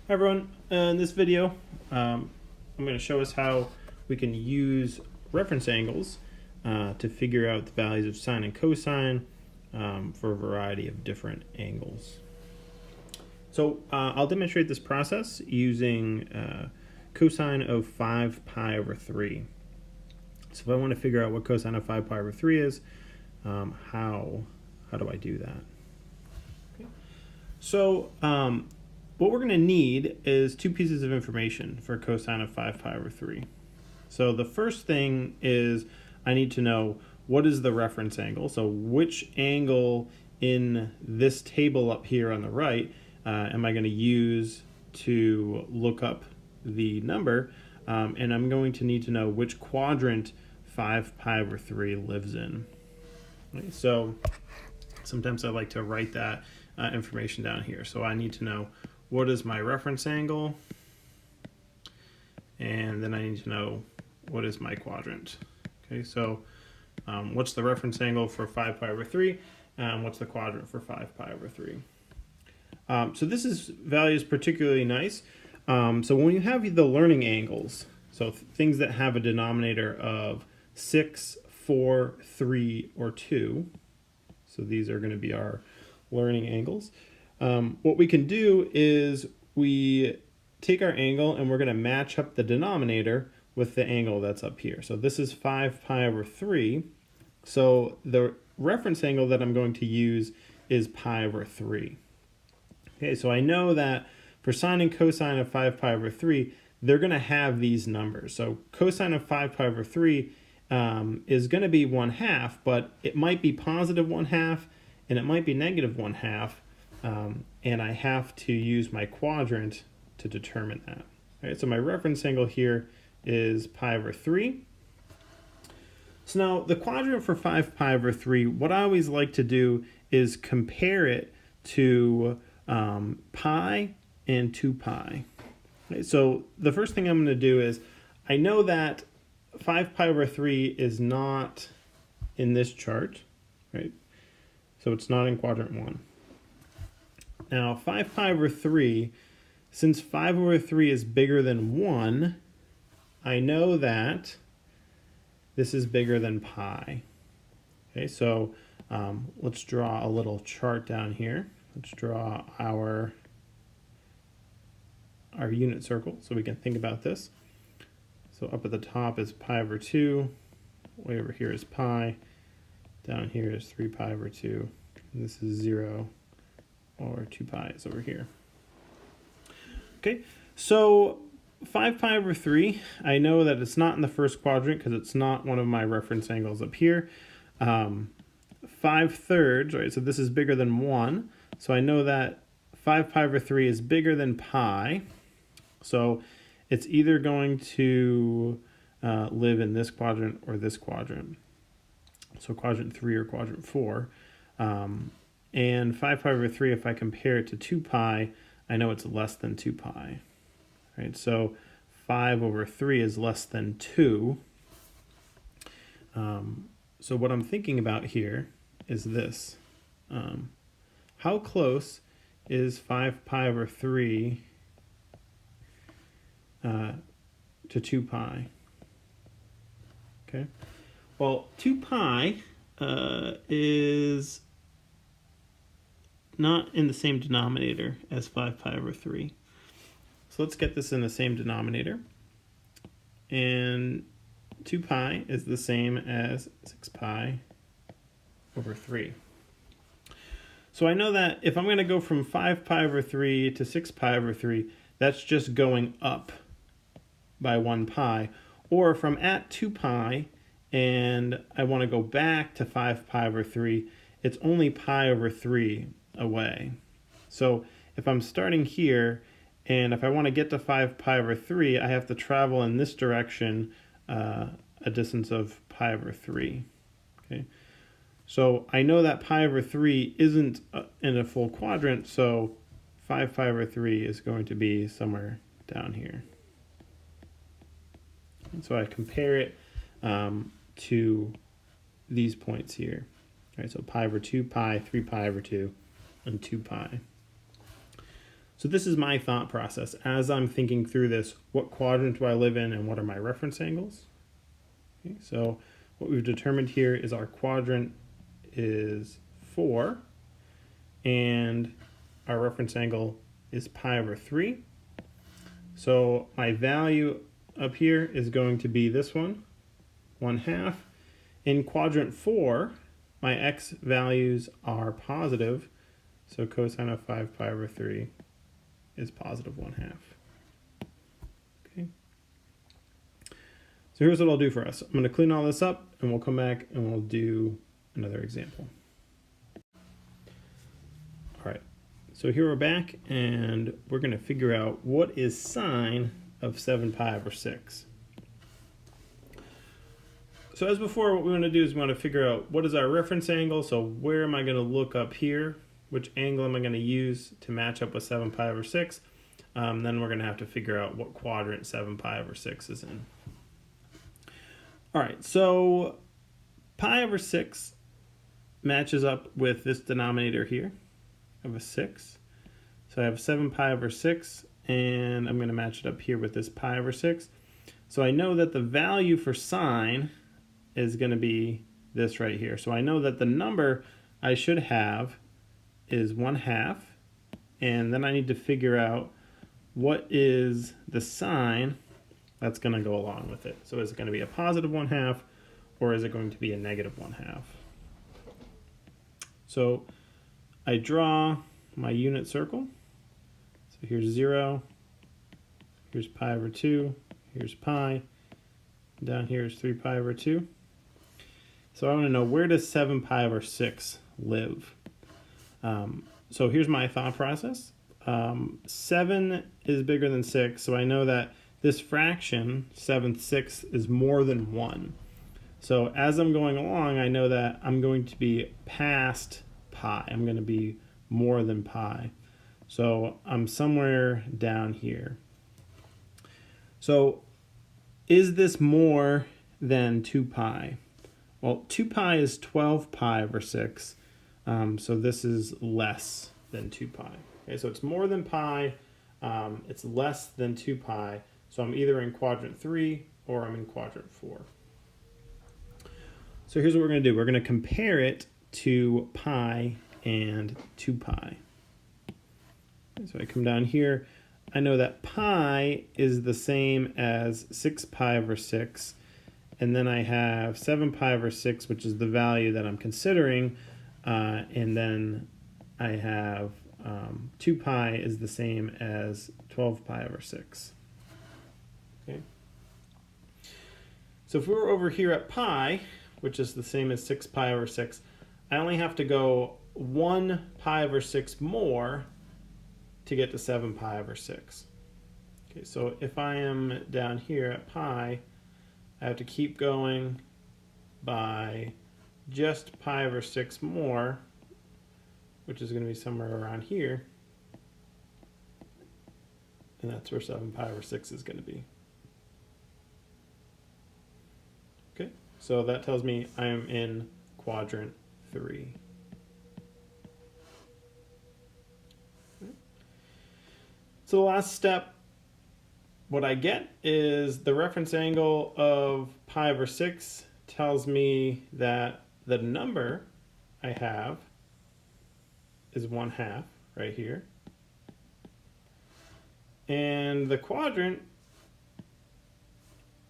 Hi everyone, in this video I'm going to show us how we can use reference angles to figure out the values of sine and cosine for a variety of different angles. So I'll demonstrate this process using cosine of 5 pi over 3. So if I want to figure out what cosine of 5 pi over 3 is, how do I do that? Okay. So what we're going to need is two pieces of information for cosine of 5 pi over 3. So the first thing is I need to know what is the reference angle. So which angle in this table up here on the right am I going to use to look up the number, and I'm going to need to know which quadrant 5 pi over 3 lives in. Right? So sometimes I like to write that information down here. So I need to know what is my reference angle, and then I need to know what is my quadrant. Okay, so what's the reference angle for 5 pi over 3, and what's the quadrant for 5 pi over 3. So this value is particularly nice. So when you have the learning angles, so things that have a denominator of 6, 4, 3, or 2, so these are going to be our learning angles. What we can do is we take our angle and we're going to match up the denominator with the angle that's up here. So this is 5 pi over 3. So the reference angle that I'm going to use is pi over 3. Okay, so I know that for sine and cosine of 5 pi over 3, they're going to have these numbers. So cosine of 5 pi over 3 is going to be 1/2, but it might be positive 1/2 and it might be negative 1/2. And I have to use my quadrant to determine that. All right, so my reference angle here is pi over 3. So now the quadrant for 5 pi over 3, what I always like to do is compare it to pi and 2 pi. Right, so the first thing I'm going to do is I know that 5 pi over 3 is not in this chart, right? So it's not in quadrant 1. Now 5 pi over 3, since 5 over 3 is bigger than 1, I know that this is bigger than pi. Okay, so let's draw a little chart down here. Let's draw our unit circle so we can think about this. So up at the top is pi over 2, way over here is pi, down here is 3 pi over 2, and this is 0, or 2 pi is over here. Okay, so 5 pi over 3, I know that it's not in the first quadrant because it's not one of my reference angles up here. 5/3, right, so this is bigger than 1, so I know that 5 pi over 3 is bigger than pi, so it's either going to live in this quadrant or this quadrant, so quadrant 3 or quadrant 4. And 5 pi over 3, if I compare it to 2 pi, I know it's less than 2 pi. Right? So 5 over 3 is less than 2. So what I'm thinking about here is this. How close is 5 pi over 3 to 2 pi? Okay. Well, 2 pi is not in the same denominator as 5 pi over 3. So let's get this in the same denominator. And 2 pi is the same as 6 pi over 3. So I know that if I'm going to go from 5 pi over 3 to 6 pi over 3, that's just going up by 1 pi. Or if I'm at 2 pi and I want to go back to 5 pi over 3, it's only pi over 3 away. So if I'm starting here and if I want to get to 5 pi over 3, I have to travel in this direction a distance of pi over 3. Okay, so I know that pi over 3 isn't in a full quadrant, so 5 pi over 3 is going to be somewhere down here. And so I compare it to these points here. All right, so pi over 2 pi, 3 pi over 2, and 2 pi. So this is my thought process as I'm thinking through this. What quadrant do I live in, and what are my reference angles? Okay, so what we've determined here is our quadrant is 4, and our reference angle is pi over 3. So my value up here is going to be this one, 1/2. In quadrant 4, my x values are positive, so cosine of 5 pi over 3 is positive 1/2. Okay. So here's what I'll do for us. I'm going to clean all this up, and we'll come back and we'll do another example. All right. So here we're back, and we're going to figure out what is sine of 7 pi over 6. So as before, what we want to do is we want to figure out what is our reference angle. So where am I going to look up here? Which angle am I going to use to match up with 7 pi over 6? Then we're going to have to figure out what quadrant 7 pi over 6 is in. All right, so pi over 6 matches up with this denominator here of a 6. So I have 7 pi over 6, and I'm going to match it up here with this pi over 6. So I know that the value for sine is going to be this right here. So I know that the number I should have is 1/2, and then I need to figure out what is the sign that's going to go along with it. So is it going to be a positive 1/2, or is it going to be a negative 1/2? So I draw my unit circle. So here's 0, here's pi over 2, here's pi, down here is 3 pi over 2. So I want to know, where does 7 pi over 6 live? So here's my thought process. 7 is bigger than 6, so I know that this fraction, 7/6, is more than 1. So as I'm going along, I know that I'm going to be past pi. I'm going to be more than pi. So I'm somewhere down here. So is this more than 2 pi? Well, 2 pi is 12 pi over 6. So this is less than 2 pi. Okay, so it's more than pi, it's less than 2 pi, so I'm either in quadrant 3 or I'm in quadrant 4. So here's what we're going to do. We're going to compare it to pi and 2 pi. Okay, so I come down here, I know that pi is the same as 6 pi over 6, and then I have 7 pi over 6, which is the value that I'm considering, and then I have 2 pi is the same as 12 pi over 6. Okay. So if we were over here at pi, which is the same as 6 pi over 6, I only have to go 1 pi over 6 more to get to 7 pi over 6. Okay, so if I am down here at pi, I have to keep going by just pi over 6 more, which is going to be somewhere around here, and that's where 7 pi over 6 is going to be. Okay, so that tells me I am in quadrant 3. Okay. So the last step, what I get is the reference angle of pi over 6 tells me that the number I have is 1/2 right here. And the quadrant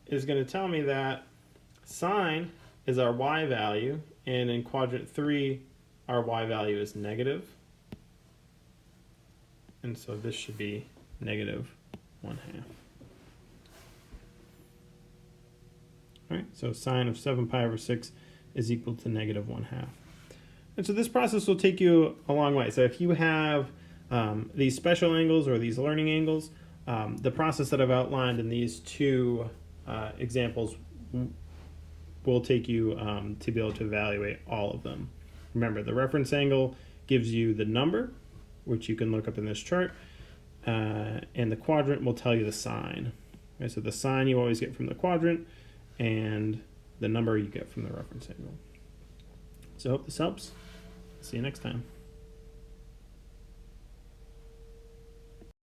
is going to tell me that sine is our y value, and in quadrant 3, our y value is negative. And so this should be negative 1/2. All right, so sine of 7 pi over 6 is equal to negative 1/2. And so this process will take you a long way. So if you have these special angles or these learning angles, the process that I've outlined in these two examples will take you to be able to evaluate all of them. Remember, the reference angle gives you the number, which you can look up in this chart, and the quadrant will tell you the sign. Okay, so the sign you always get from the quadrant, and the number you get from the reference angle. So I hope this helps. See you next time.